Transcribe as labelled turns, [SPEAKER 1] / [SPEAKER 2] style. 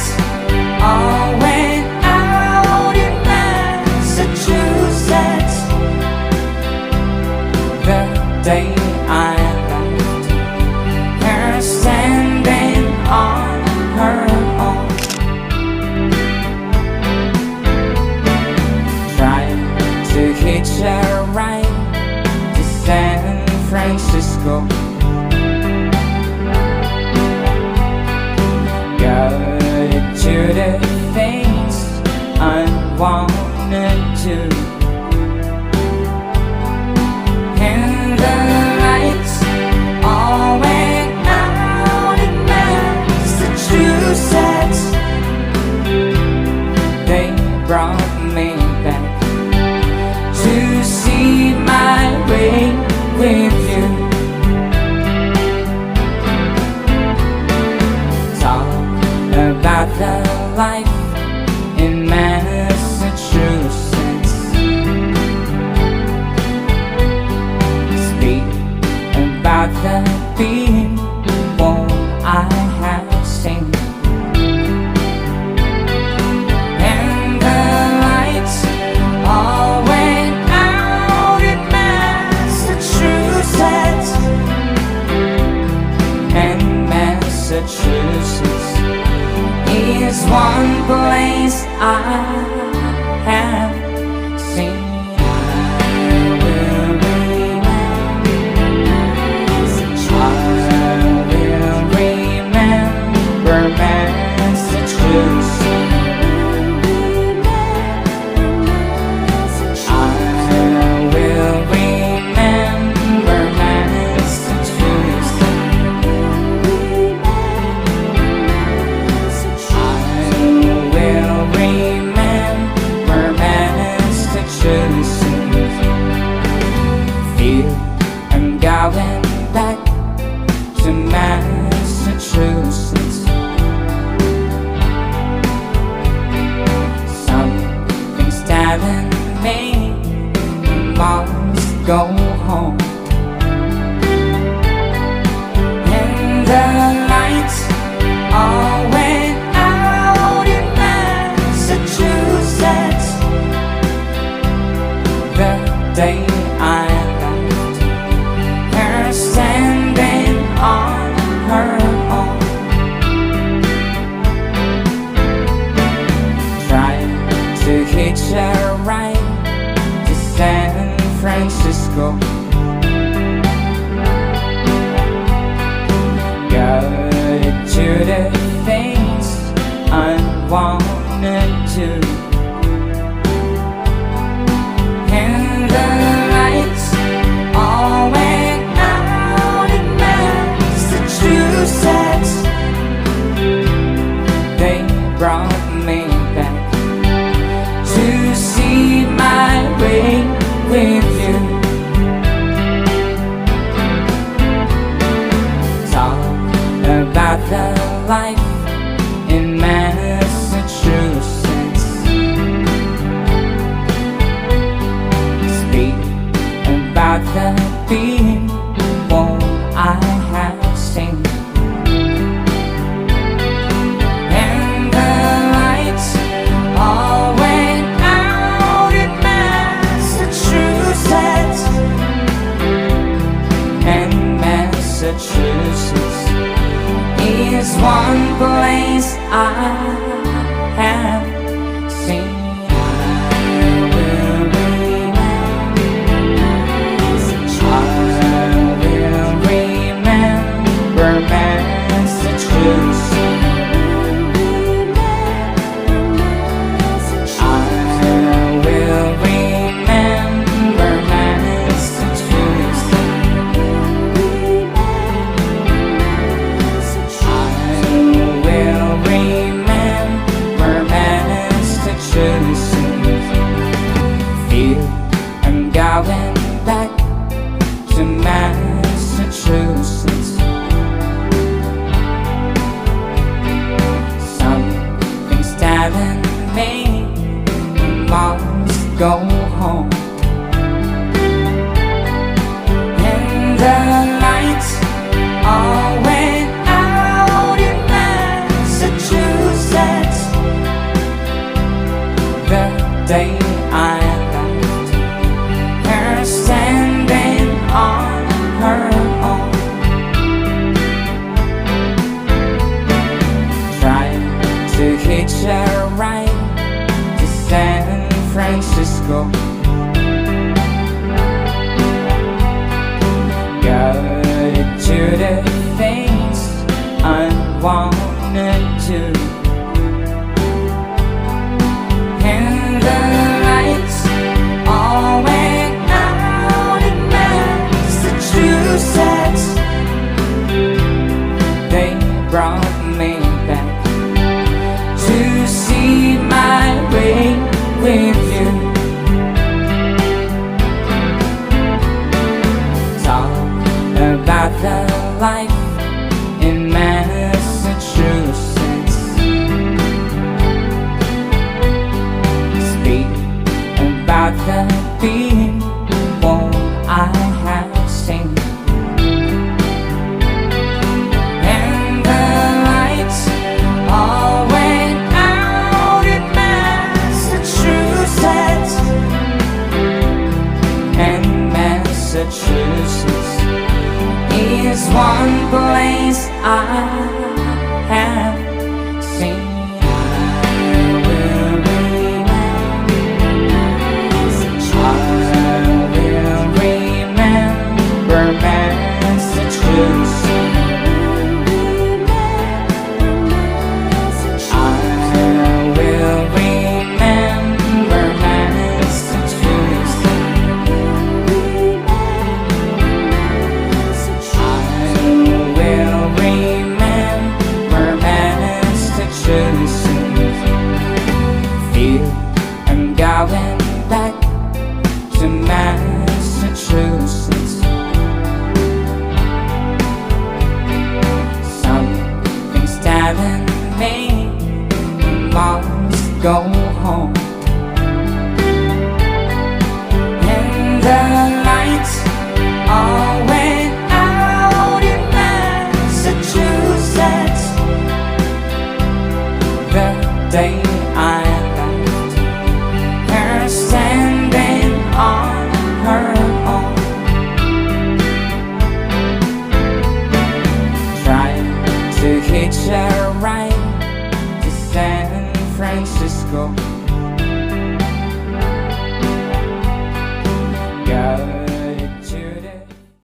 [SPEAKER 1] lights all went out in Massachusetts the day I left her standing on her own, trying to hitch a ride to San Francisco. To the things I wanted to, and the lights all went out in Massachusetts. They brought me back to see my way with you. About the life in Massachusetts, speak about the people I have seen, and the lights all went out in Massachusetts, and Massachusetts is one place I have seen. I will remember Massachusetts. I will remember Massachusetts. I'm going back to Massachusetts. Something's telling me I must go home, and the lights all went out in Massachusetts the day I left her standing on her own, trying to hitch a ride to San Francisco. Got to the things I wanted to, and the lights all went out in Massachusetts. They brought me back to see my way with you. Talk about the life in Massachusetts, speak about the people I have seen, and the lights all went out in Massachusetts, and Massachusetts is one place I have seen. Going back to Massachusetts. Something's telling me I must go home, and the lights all went out in Massachusetts. day I left her standing on her own, trying to hitch a ride to San Francisco. Got to the things I wanted to, and the lights all went out in Massachusetts. They brought me back to see my way with you. Talk about the life in Massachusetts. Speak about the people I have seen, and the lights all went out in Massachusetts. And Massachusetts is one place I have seen. I will remember Massachusetts. I will remember Massachusetts. I will remember Massachusetts. Feel I'm going back to Massachusetts. Something's telling me I must go home, and the lights all went out in Massachusetts. The day I left her standing on her own, trying to hitch a